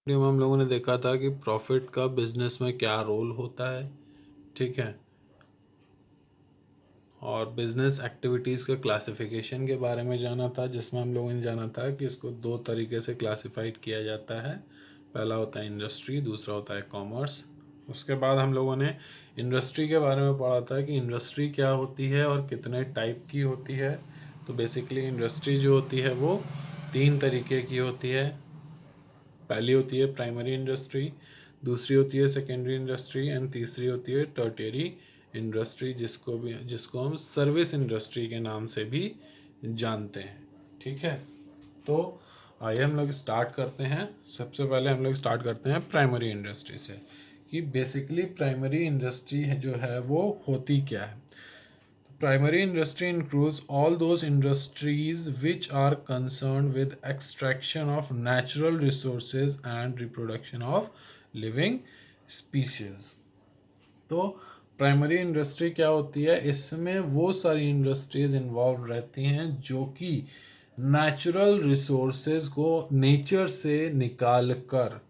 Video में हम लोगों ने देखा था कि प्रॉफिट का बिजनेस में क्या रोल होता है। ठीक है। और बिजनेस एक्टिविटीज़ के क्लासिफिकेशन के बारे में जाना था, जिसमें हम लोगों ने जाना था कि इसको दो तरीके से क्लासिफाइड किया जाता है। पहला होता है इंडस्ट्री, दूसरा होता है कॉमर्स। उसके बाद हम लोगों ने इंडस्ट्री के बारे में पढ़ा था कि इंडस्ट्री क्या होती है और कितने टाइप की होती है। तो बेसिकली इंडस्ट्री जो होती है वो तीन तरीके की होती है। पहली होती है प्राइमरी इंडस्ट्री, दूसरी होती है सेकेंडरी इंडस्ट्री एंड तीसरी होती है टर्टियरी इंडस्ट्री, जिसको हम सर्विस इंडस्ट्री के नाम से भी जानते हैं। ठीक है। तो आइए हम लोग स्टार्ट करते हैं। सबसे पहले हम लोग स्टार्ट करते हैं प्राइमरी इंडस्ट्री से, कि बेसिकली प्राइमरी इंडस्ट्री जो है वो होती क्या है। Primary industry includes all those industries which are concerned with extraction of natural resources and reproduction of living species. तो प्राइमरी इंडस्ट्री क्या होती है, इसमें वो सारी इंडस्ट्रीज इन्वॉल्व रहती हैं जो कि नेचुरल रिसोर्सेज को नेचर से निकाल कर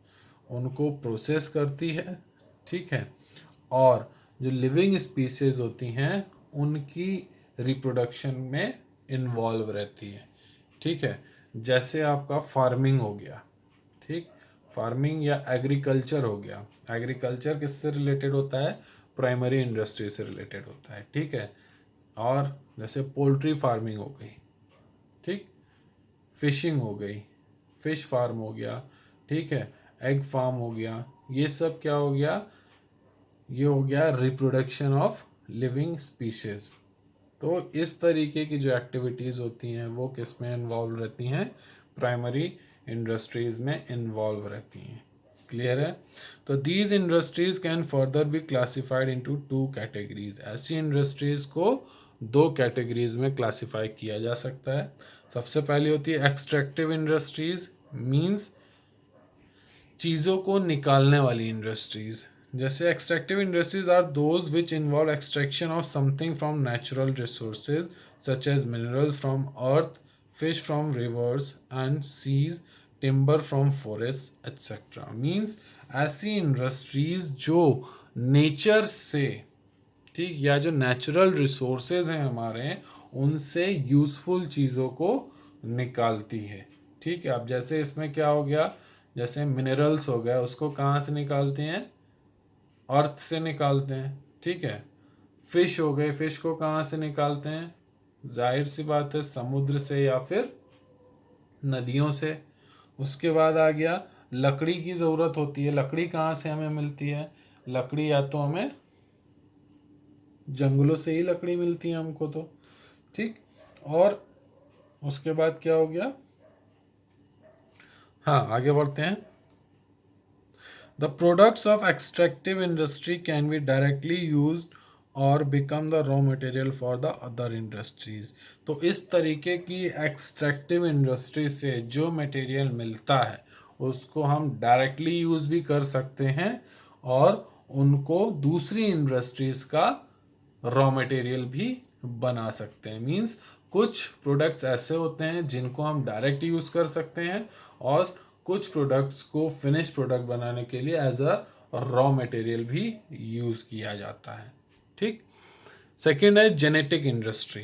उनको प्रोसेस करती है। ठीक है। और जो लिविंग स्पीसीज होती हैं उनकी रिप्रोडक्शन में इन्वॉल्व रहती है। ठीक है। जैसे आपका फार्मिंग हो गया। ठीक। फार्मिंग या एग्रीकल्चर हो गया। एग्रीकल्चर किससे रिलेटेड होता है, प्राइमरी इंडस्ट्री से रिलेटेड होता है। ठीक है। और जैसे पोल्ट्री फार्मिंग हो गई। ठीक। फिशिंग हो गई, फिश फार्म हो गया। ठीक है। एग फार्म हो गया। ये सब क्या हो गया, ये हो गया रिप्रोडक्शन ऑफ लिविंग स्पीशीज। तो इस तरीके की जो एक्टिविटीज़ होती हैं वो किस में इन्वॉल्व रहती हैं, प्राइमरी इंडस्ट्रीज में इन्वॉल्व रहती हैं। क्लियर है। तो these industries can further be classified into two categories. ऐसी इंडस्ट्रीज को दो कैटेगरीज में क्लासिफाई किया जा सकता है। सबसे पहली होती है एक्सट्रैक्टिव इंडस्ट्रीज, मींस चीज़ों को निकालने वाली इंडस्ट्रीज। जैसे extractive industries are those which involve extraction of something from natural resources such as minerals from earth, fish from rivers and seas, timber from forest etcetera. Means ऐसी industries जो nature से, ठीक, या जो नेचुरल रिसोर्सेज हैं हमारे, उनसे useful चीज़ों को निकालती है। ठीक है। अब जैसे इसमें क्या हो गया, जैसे मिनरल्स हो गया, उसको कहाँ से निकालते हैं, अर्थ से निकालते हैं। ठीक है। फिश हो गए, फिश को कहाँ से निकालते हैं, जाहिर सी बात है समुद्र से या फिर नदियों से। उसके बाद आ गया लकड़ी की ज़रूरत होती है। लकड़ी कहाँ से हमें मिलती है, लकड़ी या तो हमें जंगलों से ही लकड़ी मिलती है हमको तो। ठीक। और उसके बाद क्या हो गया, हाँ आगे बढ़ते हैं। The products of extractive industry can be directly use or become the raw material for the other industries. तो इस तरीके की एक्सट्रैक्टिव इंडस्ट्री से जो मटेरियल मिलता है उसको हम डायरेक्टली यूज भी कर सकते हैं और उनको दूसरी इंडस्ट्रीज का रॉ मटेरियल भी बना सकते हैं। मींस कुछ प्रोडक्ट्स ऐसे होते हैं जिनको हम डायरेक्ट यूज कर सकते हैं और कुछ प्रोडक्ट्स को फिनिश प्रोडक्ट बनाने के लिए एज अ रॉ मटेरियल भी यूज किया जाता है। ठीक। सेकेंड है जेनेटिक इंडस्ट्री।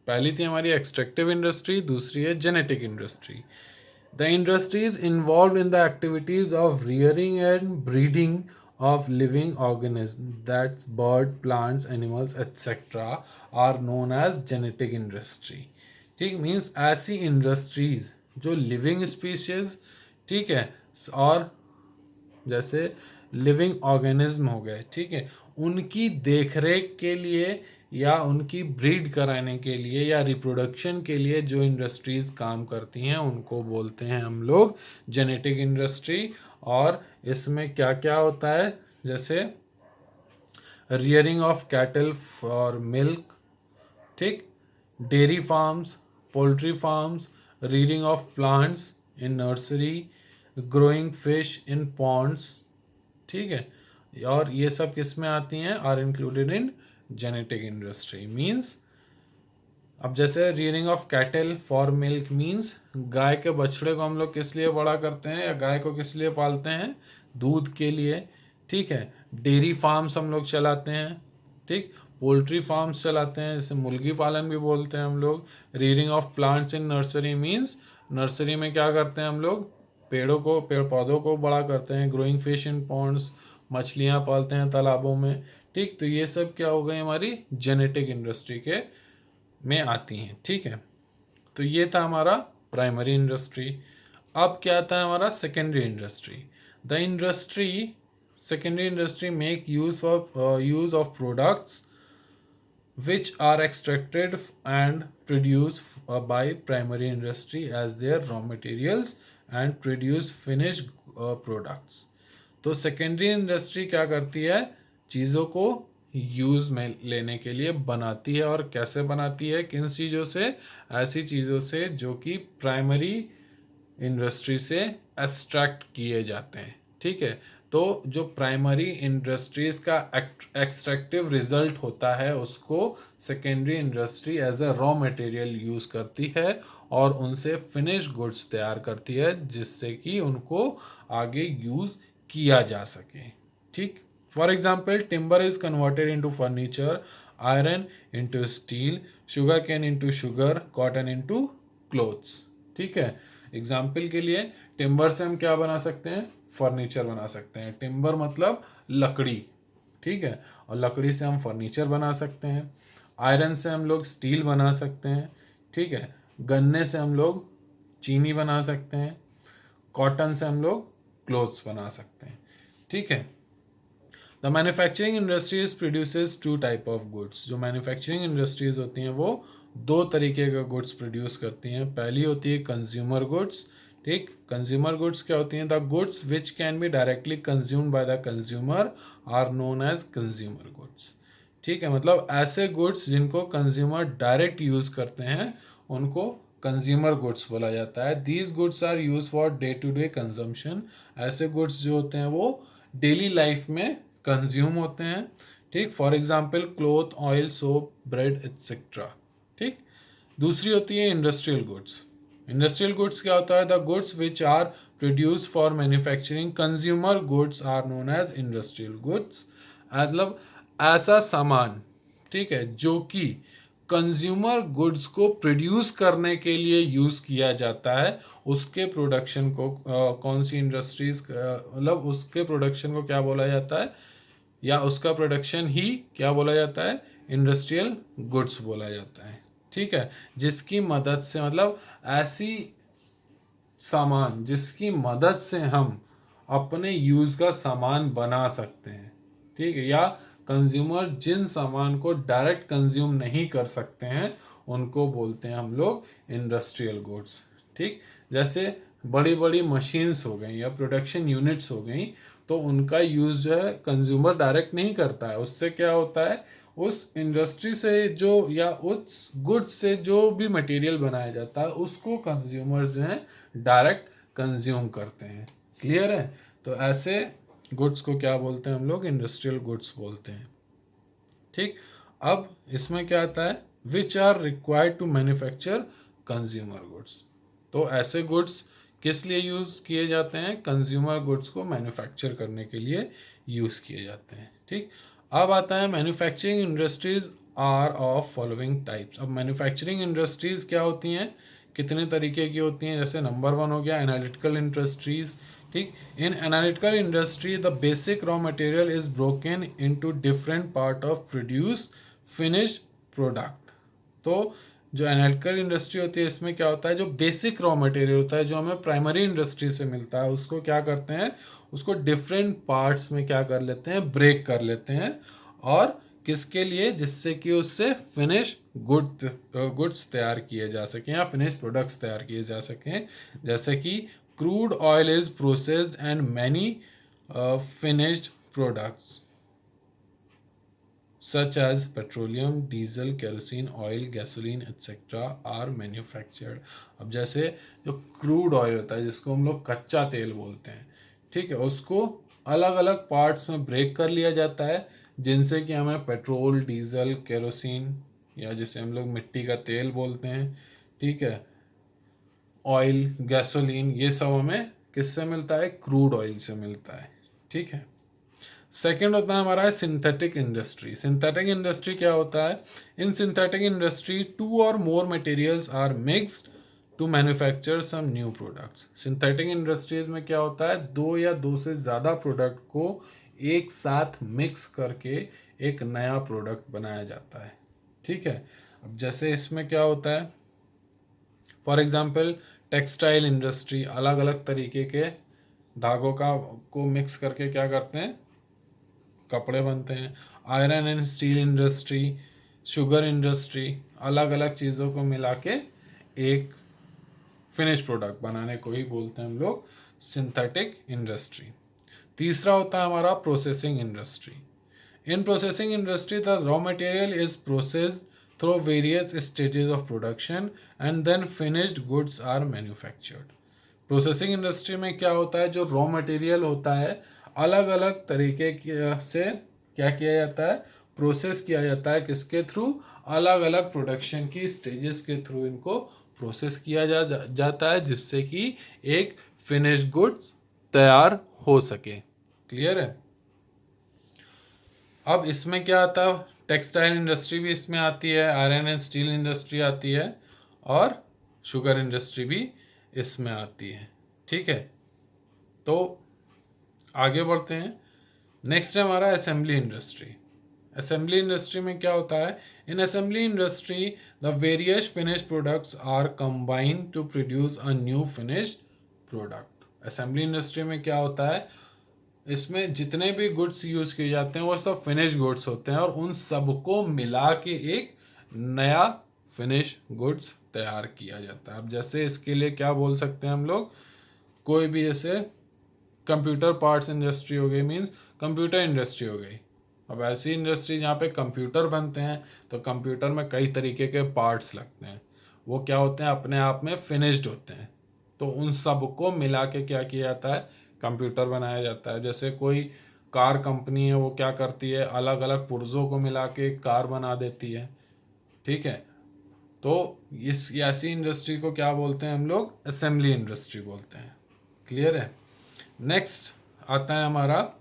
पहली थी हमारी एक्सट्रैक्टिव इंडस्ट्री, दूसरी है genetic industry. The industries involved in the activities of rearing and breeding of living organisms, that's bird, plants, animals, etc., are known as genetic industry. ठीक, मीन्स ऐसी industries जो living species, ठीक है, और जैसे living organism हो गए, ठीक है, उनकी देखरेख के लिए या उनकी ब्रीड कराने के लिए या रिप्रोडक्शन के लिए जो इंडस्ट्रीज काम करती हैं उनको बोलते हैं हम लोग जेनेटिक इंडस्ट्री। और इसमें क्या क्या होता है, जैसे rearing of cattle for milk, ठीक, dairy farms, poultry farms, rearing of plants in nursery, growing fish in ponds. ठीक है। और ये सब किस में आती हैं, are included in genetic industry. Means अब जैसे rearing of cattle for milk means गाय के बछड़े को हम लोग किस लिए बड़ा करते हैं या गाय को किस लिए पालते हैं, दूध के लिए, ठीक है। डेयरी फार्म्स हम लोग चलाते हैं, ठीक। पोल्ट्री फार्म्स चलाते हैं, जैसे मुर्गी पालन भी बोलते हैं हम लोग। Rearing of plants in nursery means nursery में क्या करते हैं हम लोग, पेड़ पौधों को बड़ा करते हैं। ग्रोइंग फिश इन पॉन्ड्स, मछलियाँ पालते हैं तालाबों में, ठीक। तो ये सब क्या हो गई हमारी जेनेटिक इंडस्ट्री के में आती हैं, ठीक है। तो ये था हमारा प्राइमरी इंडस्ट्री। अब क्या आता है हमारा secondary industry. The industry secondary industry make use of products which are extracted and produced by primary industry as their raw materials and produce finished products। तो सेकेंडरी इंडस्ट्री क्या करती है, चीज़ों को यूज़ में लेने के लिए बनाती है। और कैसे बनाती है, किन चीज़ों से, ऐसी चीज़ों से जो कि प्राइमरी इंडस्ट्री से एक्सट्रैक्ट किए जाते हैं, ठीक है। तो जो प्राइमरी इंडस्ट्रीज का एक्सट्रैक्टिव रिजल्ट होता है उसको secondary industry as a raw material use करती है और उनसे फिनिश गुड्स तैयार करती है जिससे कि उनको आगे यूज़ किया जा सके, ठीक। For example timber is converted into furniture, iron into steel, sugar cane into sugar, cotton into clothes, ठीक है। एग्जाम्पल के लिए टिम्बर से हम क्या बना सकते हैं, फर्नीचर बना सकते हैं। टिम्बर मतलब लकड़ी, ठीक है। और लकड़ी से हम फर्नीचर बना सकते हैं। आयरन से हम लोग स्टील बना सकते हैं, ठीक है। गन्ने से हम लोग चीनी बना सकते हैं। कॉटन से हम लोग क्लोथ्स बना सकते हैं, ठीक है। The manufacturing industries produces two type of goods. जो मैन्युफैक्चरिंग इंडस्ट्रीज होती हैं वो दो तरीके का गुड्स प्रोड्यूस करती हैं। पहली होती है कंज्यूमर गुड्स, ठीक। कंज्यूमर गुड्स क्या होती हैं, the goods which can be directly consumed by the consumer are known as consumer goods, ठीक है। मतलब ऐसे गुड्स जिनको कंज्यूमर डायरेक्ट यूज़ करते हैं उनको कंज्यूमर गुड्स बोला जाता है। These goods are use for day to day consumption. ऐसे गुड्स जो होते हैं वो डेली लाइफ में कंज्यूम होते हैं, ठीक। For example cloth, oil, soap, bread etcetera, ठीक। दूसरी होती है इंडस्ट्रियल गुड्स। इंडस्ट्रियल गुड्स क्या होता है, the goods which are produce for manufacturing consumer goods are known as industrial goods. मतलब ऐसा सामान, ठीक है, जो कि कंज्यूमर गुड्स को प्रोड्यूस करने के लिए यूज़ किया जाता है, उसके प्रोडक्शन को कौन सी इंडस्ट्रीज मतलब उसके प्रोडक्शन को क्या बोला जाता है, या उसका प्रोडक्शन ही क्या बोला जाता है, इंडस्ट्रियल गुड्स बोला जाता है, ठीक है। जिसकी मदद से मतलब ऐसी सामान जिसकी मदद से हम अपने यूज़ का सामान बना सकते हैं, ठीक है। या कंज्यूमर जिन सामान को डायरेक्ट कंज्यूम नहीं कर सकते हैं उनको बोलते हैं हम लोग इंडस्ट्रियल गुड्स, ठीक। जैसे बड़ी बड़ी मशीन्स हो गई या प्रोडक्शन यूनिट्स हो गई, तो उनका यूज़ जो है कंज्यूमर डायरेक्ट नहीं करता है। उससे क्या होता है, उस इंडस्ट्री से जो या उस गुड्स से जो भी मटेरियल बनाया जाता है उसको कंज्यूमर्स जो हैं डायरेक्ट कंज्यूम करते हैं। क्लियर है। तो ऐसे गुड्स को क्या बोलते हैं हम लोग, इंडस्ट्रियल गुड्स बोलते हैं, ठीक। अब इसमें क्या आता है, which are required to manufacture consumer goods. तो ऐसे गुड्स किस लिए यूज़ किए जाते हैं, कंज्यूमर गुड्स को मैन्युफैक्चर करने के लिए यूज़ किए जाते हैं, ठीक। अब आता है manufacturing industries are of following types. अब मैन्युफैक्चरिंग इंडस्ट्रीज क्या होती हैं, कितने तरीके की होती हैं। जैसे नंबर 1 हो गया एनालिटिकल इंडस्ट्रीज, ठीक। In analytical industry the basic raw material is broken into different part of produce finish product. तो जो एनालिटिकल इंडस्ट्री होती है इसमें क्या होता है, जो बेसिक रॉ मटेरियल होता है जो हमें प्राइमरी इंडस्ट्री से मिलता है उसको क्या करते हैं, उसको डिफरेंट पार्ट्स में क्या कर लेते हैं, ब्रेक कर लेते हैं। और किसके लिए, जिससे कि उससे फिनिश गुड्स तैयार किए जा सकें या फिनिश प्रोडक्ट्स तैयार किए जा सकें। जैसे कि crude oil is processed and many finished products such as petroleum, diesel, kerosene, oil, gasoline etc. are manufactured। अब जैसे जो क्रूड ऑयल होता है जिसको हम लोग कच्चा तेल बोलते हैं, ठीक है, उसको अलग अलग पार्ट्स में ब्रेक कर लिया जाता है जिनसे कि हमें पेट्रोल, डीजल, केरोसिन या जिसे हम लोग मिट्टी का तेल बोलते हैं, ठीक है, ऑयल, गैसोलीन, ये सब हमें किससे मिलता है? क्रूड ऑयल से मिलता है, ठीक है। सेकेंड होता है हमारा सिंथेटिक इंडस्ट्री। सिंथेटिक इंडस्ट्री क्या होता है? इन synthetic industry 2 or more materials are mixed to manufacture some new products. Synthetic industries में क्या होता है? 2 या 2 से ज़्यादा प्रोडक्ट को एक साथ मिक्स करके एक नया प्रोडक्ट बनाया जाता है, ठीक है। अब जैसे इसमें क्या होता है, फॉर एग्जाम्पल टेक्सटाइल इंडस्ट्री, अलग अलग तरीके के धागों का को मिक्स करके क्या करते हैं? कपड़े बनते हैं। Iron and steel industry, sugar industry, अलग अलग चीज़ों को मिला के एक फिनिश प्रोडक्ट बनाने को ही बोलते हैं हम लोग सिंथेटिक इंडस्ट्री। तीसरा होता है हमारा processing industry. In processing industry the raw material is processed through various stages of production and then finished goods are manufactured. Processing industry में क्या होता है? जो रॉ मटेरियल होता है अलग अलग तरीके से क्या किया जाता है? प्रोसेस किया जाता है। किसके थ्रू? अलग अलग प्रोडक्शन की स्टेजेस के थ्रू इनको प्रोसेस किया जाता है, जिससे कि एक फिनिश्ड गुड्स तैयार हो सके। क्लियर है? अब इसमें क्या आता है? टेक्सटाइल इंडस्ट्री भी इसमें आती है, आयरन एंड स्टील इंडस्ट्री आती है और शुगर इंडस्ट्री भी इसमें आती है, ठीक है। तो आगे बढ़ते हैं। नेक्स्ट है हमारा असेंबली इंडस्ट्री। असेंबली इंडस्ट्री में क्या होता है? In assembly industry the various finish products are combined to produce a new finished product. Assembly industry में क्या होता है? इसमें जितने भी गुड्स यूज किए जाते हैं वो सब फिनिश गुड्स होते हैं और उन सबको मिला के एक नया फिनिश गुड्स तैयार किया जाता है। अब जैसे इसके लिए क्या बोल सकते हैं हम लोग? कोई भी जैसे कंप्यूटर पार्ट्स इंडस्ट्री हो गई, मीन्स कंप्यूटर इंडस्ट्री हो गई। अब ऐसी इंडस्ट्री जहाँ पे कंप्यूटर बनते हैं तो कंप्यूटर में कई तरीके के पार्ट्स लगते हैं, वो क्या होते हैं? अपने आप में फिनिश्ड होते हैं। तो उन सबको मिला के क्या किया जाता है? कंप्यूटर बनाया जाता है। जैसे कोई कार कंपनी है, वो क्या करती है? अलग अलग पुर्जों को मिला के एक कार बना देती है, ठीक है। तो इस ऐसी इंडस्ट्री को क्या बोलते हैं हम लोग? असेंबली इंडस्ट्री बोलते हैं। क्लियर है? नेक्स्ट आता है हमारा,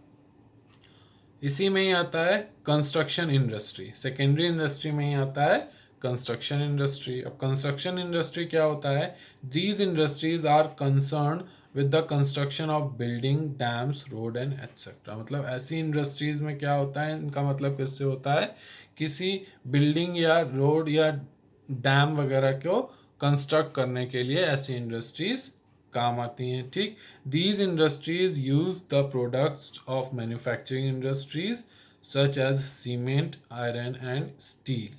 इसी में ही आता है कंस्ट्रक्शन इंडस्ट्री। सेकेंडरी इंडस्ट्री में ही आता है कंस्ट्रक्शन इंडस्ट्री। अब कंस्ट्रक्शन इंडस्ट्री क्या होता है? These industries are concern with the construction of building, dams, road and etcetera. मतलब ऐसी इंडस्ट्रीज में क्या होता है? इनका मतलब किससे होता है? किसी बिल्डिंग या रोड या डैम वगैरह को कंस्ट्रक्ट करने के लिए ऐसी इंडस्ट्रीज काम आती हैं, ठीक। These industries use the products of manufacturing industries such as cement, iron and steel.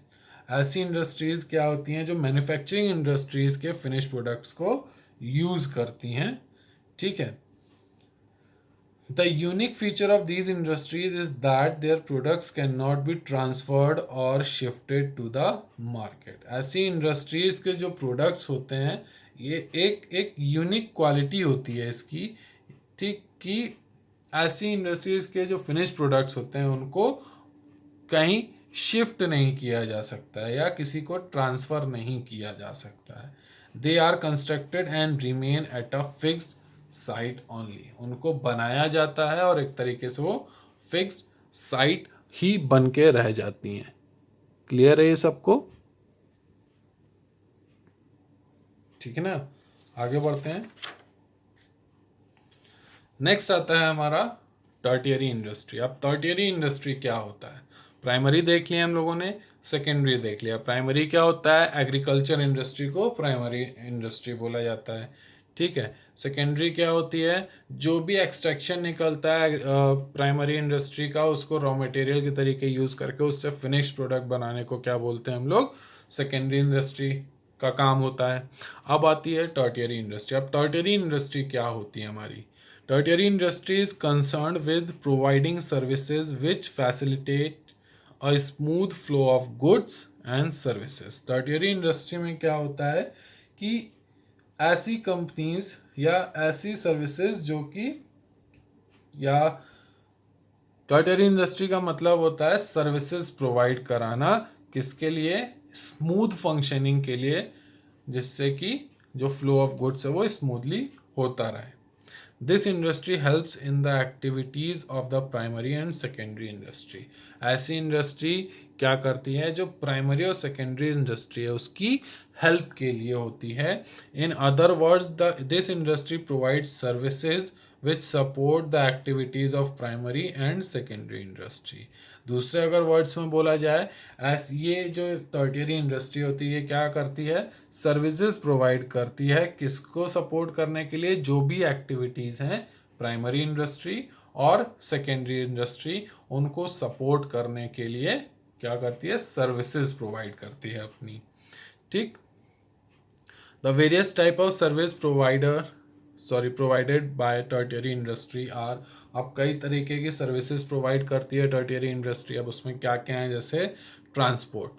ऐसी इंडस्ट्रीज क्या होती हैं? जो मैन्युफैक्चरिंग इंडस्ट्रीज के फिनिश प्रोडक्ट्स को यूज करती हैं, ठीक है। The unique feature of these industries is that their products cannot be transferred or shifted to the market. ऐसी इंडस्ट्रीज के जो प्रोडक्ट्स होते हैं, ये एक यूनिक क्वालिटी होती है इसकी, ठीक, कि ऐसी इंडस्ट्रीज के जो फिनिश प्रोडक्ट्स होते हैं उनको कहीं शिफ्ट नहीं किया जा सकता है या किसी को ट्रांसफ़र नहीं किया जा सकता है। They are constructed and remain at a fixed site only. उनको बनाया जाता है और एक तरीके से वो फिक्स्ड साइट ही बन के रह जाती हैं। क्लियर है ये सबको? ठीक है ना? आगे बढ़ते हैं। नेक्स्ट आता है हमारा टर्टियरी इंडस्ट्री। अब टर्टियरी इंडस्ट्री क्या होता है? प्राइमरी देख लिया हम लोगों ने, सेकेंडरी देख लिया। प्राइमरी क्या होता है? एग्रीकल्चर इंडस्ट्री को प्राइमरी इंडस्ट्री बोला जाता है, ठीक है। सेकेंडरी क्या होती है? जो भी एक्सट्रैक्शन निकलता है प्राइमरी इंडस्ट्री का, उसको रॉ मटेरियल के तरीके यूज़ करके उससे फिनिश प्रोडक्ट बनाने को क्या बोलते हैं हम लोग? सेकेंडरी इंडस्ट्री का काम होता है। अब आती है टर्टियरी इंडस्ट्री। अब टर्टियरी इंडस्ट्री क्या होती है हमारी? Tertiary industry is concerned with providing services which facilitate a smooth flow of goods and services. Tertiary industry में क्या होता है कि ऐसी कंपनीज या ऐसी सर्विसेज जो कि, या टर्टियरी इंडस्ट्री का मतलब होता है सर्विसेज प्रोवाइड कराना किसके लिए? स्मूथ फंक्शनिंग के लिए, जिससे कि जो फ्लो ऑफ गुड्स है वो स्मूथली होता रहे। This industry helps in the activities of the primary and secondary industry. ऐसी इंडस्ट्री क्या करती है? जो प्राइमरी और सेकेंडरी इंडस्ट्री है उसकी हेल्प के लिए होती है। In other words this industry provides services which support the activities of primary and secondary industry. दूसरे अगर वर्ड्स में बोला जाए, ये जो टर्टियरी इंडस्ट्री होती है क्या करती है? सर्विसेज प्रोवाइड करती है। किसको सपोर्ट करने के लिए? जो भी एक्टिविटीज़ हैं प्राइमरी इंडस्ट्री और सेकेंडरी इंडस्ट्री, उनको सपोर्ट करने के लिए क्या करती है? सर्विसेज प्रोवाइड करती है अपनी। ठीक। The various type of service provided by tertiary industry are. अब कई तरीके की सर्विसेज प्रोवाइड करती है टर्टियरी इंडस्ट्री। अब उसमें क्या क्या है? जैसे ट्रांसपोर्ट।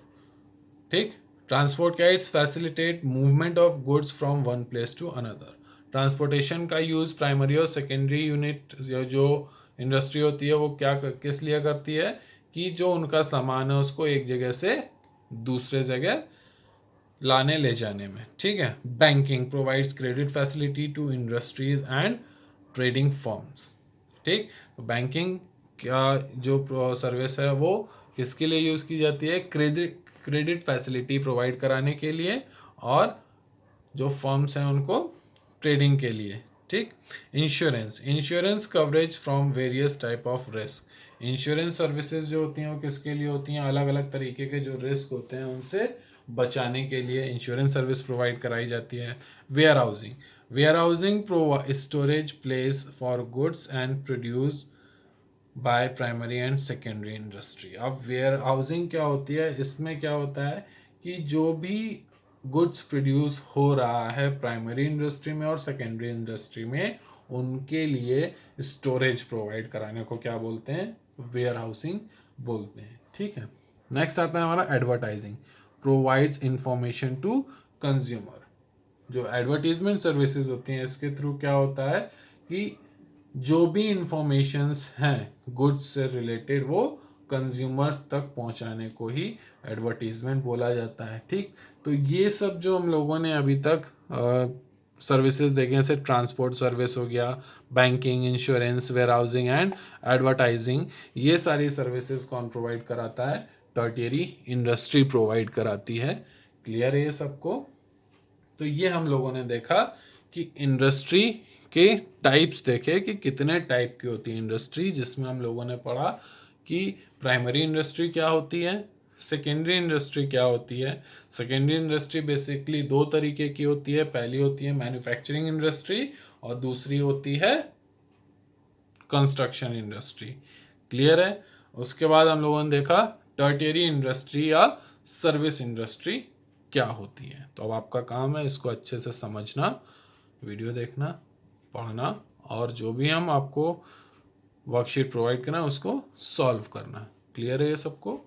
ठीक। ट्रांसपोर्ट क्या? It's facilitate movement of goods from one place to another. Transportation का यूज़ प्राइमरी और सेकेंडरी यूनिट जो इंडस्ट्री होती है वो क्या किस लिए करती है? कि जो उनका सामान है उसको एक जगह से दूसरे जगह लाने ले जाने में। ठीक है। Banking provides credit facility to industries and trading firms. ठीक। तो बैंकिंग का जो सर्विस है वो किसके लिए यूज़ की जाती है? क्रेडिट फैसिलिटी प्रोवाइड कराने के लिए, और जो फर्म्स हैं उनको ट्रेडिंग के लिए। ठीक। Insurance coverage from various type of risk. Insurance services जो होती हैं वो किसके लिए होती हैं? अलग अलग तरीके के जो रिस्क होते हैं उनसे बचाने के लिए इंश्योरेंस सर्विस प्रोवाइड कराई जाती है। Warehousing storage place for goods and produce by primary and secondary industry. अब वेयर हाउसिंग क्या होती है? इसमें क्या होता है कि जो भी गुड्स प्रोड्यूस हो रहा है प्राइमरी इंडस्ट्री में और सेकेंडरी इंडस्ट्री में, उनके लिए स्टोरेज प्रोवाइड कराने को क्या बोलते हैं? वेयर हाउसिंग बोलते हैं। ठीक है। नेक्स्ट आता है हमारा advertising. Provides information to consumer. जो एडवर्टीजमेंट सर्विसेज होती हैं इसके थ्रू क्या होता है कि जो भी इंफॉर्मेशंस हैं गुड्स से रिलेटेड वो कंज्यूमर्स तक पहुंचाने को ही एडवर्टीजमेंट बोला जाता है। ठीक। तो ये सब जो हम लोगों ने अभी तक सर्विसेज देखे, जैसे ट्रांसपोर्ट सर्विस हो गया, banking, insurance, warehousing and advertising, ये सारी सर्विसेज कौन प्रोवाइड कराता है? टर्टियरी इंडस्ट्री प्रोवाइड कराती है। क्लियर है ये सबको? तो ये हम लोगों ने देखा कि इंडस्ट्री के टाइप्स देखे कि कितने टाइप की होती है इंडस्ट्री, जिसमें हम लोगों ने पढ़ा कि प्राइमरी इंडस्ट्री क्या होती है, सेकेंडरी इंडस्ट्री क्या होती है। सेकेंडरी इंडस्ट्री बेसिकली दो तरीके की होती है। पहली होती है मैन्युफैक्चरिंग इंडस्ट्री और दूसरी होती है कंस्ट्रक्शन इंडस्ट्री। क्लियर है? उसके बाद हम लोगों ने देखा टर्टियरी इंडस्ट्री या सर्विस इंडस्ट्री क्या होती है। तो अब आपका काम है इसको अच्छे से समझना, वीडियो देखना, पढ़ना, और जो भी हम आपको वर्कशीट प्रोवाइड करना उसको सॉल्व करना। क्लियर है ये सबको?